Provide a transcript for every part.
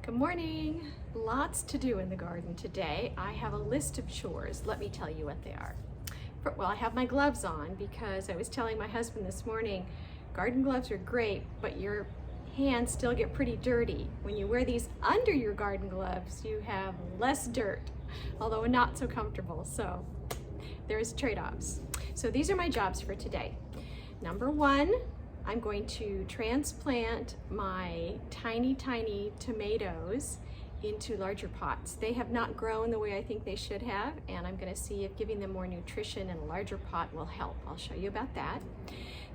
Good morning. Lots to do in the garden today. I have a list of chores. Let me tell you what they are. Well, I have my gloves on because I was telling my husband this morning, garden gloves are great, but your hands still get pretty dirty. When you wear these under your garden gloves, you have less dirt, although not so comfortable. So there's trade-offs. So these are my jobs for today. Number one, I'm going to transplant my tiny tomatoes into larger pots. They have not grown the way I think they should have, and I'm going to see if giving them more nutrition in a larger pot will help. I'll show you about that.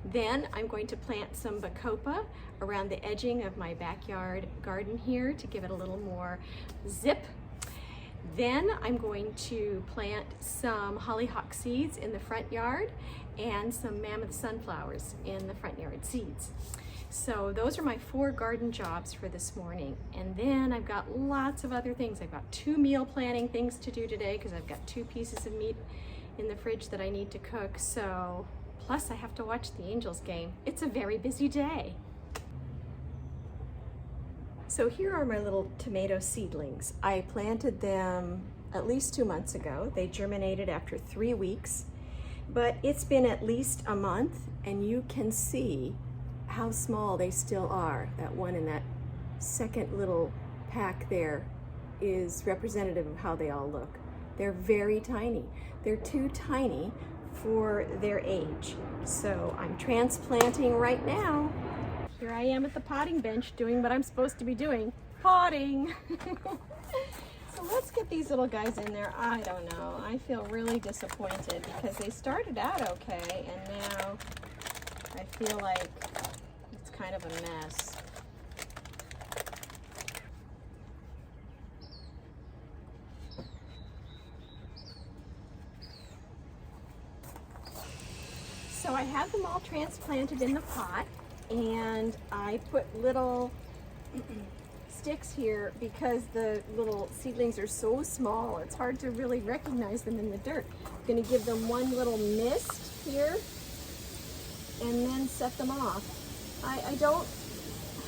Then I'm going to plant some bacopa around the edging of my backyard garden here to give it a little more zip. Then I'm going to plant some hollyhock seeds in the front yard and some mammoth sunflowers in the front yard seeds. So those are my 4 garden jobs for this morning. And then I've got lots of other things. I've got 2 meal planning things to do today because I've got 2 pieces of meat in the fridge that I need to cook. So, plus I have to watch the Angels game. It's a very busy day. So here are my little tomato seedlings. I planted them at least 2 months ago. They germinated after 3 weeks, but it's been at least a month and you can see how small they still are. That one in that second little pack there is representative of how they all look. They're very tiny. They're too tiny for their age. So I'm transplanting right now. Here I am at the potting bench doing what I'm supposed to be doing, potting. So let's get these little guys in there. I don't know, I feel really disappointed because they started out okay and now I feel like it's kind of a mess. So I have them all transplanted in the pot. And I put little sticks here because the little seedlings are so small, it's hard to really recognize them in the dirt. I'm going to give them one little mist here and then set them off. I don't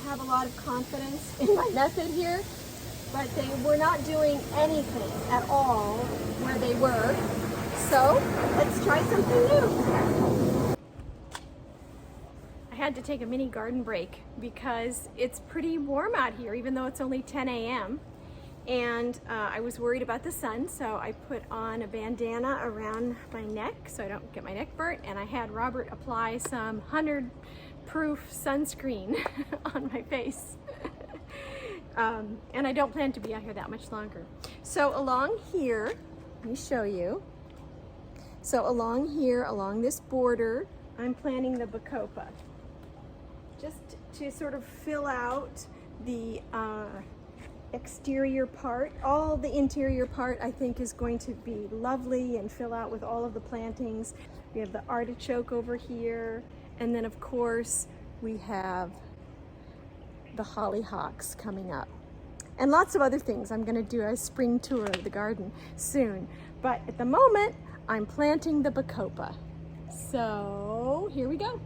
have a lot of confidence in my method here, but they were not doing anything at all where they were. So let's try something new. I had to take a mini garden break because it's pretty warm out here, even though it's only 10 a.m. And I was worried about the sun, so I put on a bandana around my neck so I don't get my neck burnt, and I had Robert apply some 100-proof sunscreen on my face. And I don't plan to be out here that much longer. So along here, let me show you. So along here, along this border, I'm planting the bacopa, just to sort of fill out the exterior part. All the interior part I think is going to be lovely and fill out with all of the plantings. We have the artichoke over here, and then of course we have the hollyhocks coming up. And lots of other things. I'm gonna do a spring tour of the garden soon. But at the moment, I'm planting the bacopa. So here we go.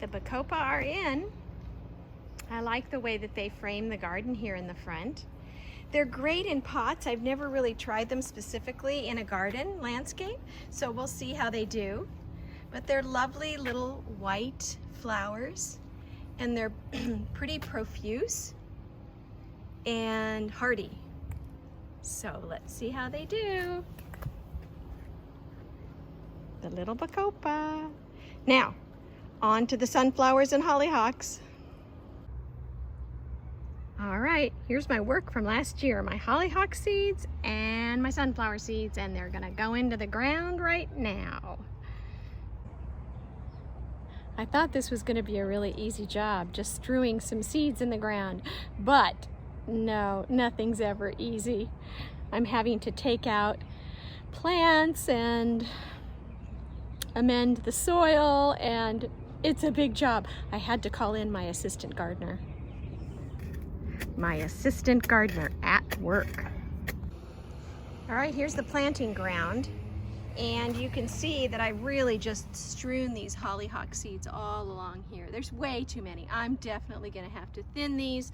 The bacopa are in. I like the way that they frame the garden here in the front. They're great in pots. I've never really tried them specifically in a garden landscape, so we'll see how they do. But they're lovely little white flowers, and they're pretty profuse and hardy. So let's see how they do. The little bacopa. Now, on to the sunflowers and hollyhocks. All right, here's my work from last year. My hollyhock seeds and my sunflower seeds, and they're gonna go into the ground right now. I thought this was gonna be a really easy job, just strewing some seeds in the ground, but no, nothing's ever easy. I'm having to take out plants and amend the soil, and it's a big job. I had to call in my assistant gardener. My assistant gardener at work. All right, here's the planting ground. And you can see that I really just strewn these hollyhock seeds all along here. There's way too many. I'm definitely gonna have to thin these,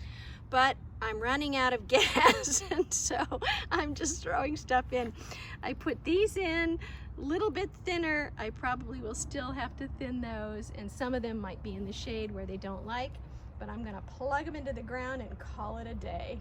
but I'm running out of gas, and so I'm just throwing stuff in. I put these in a little bit thinner. I probably will still have to thin those, and some of them might be in the shade where they don't like, but I'm gonna plug them into the ground and call it a day.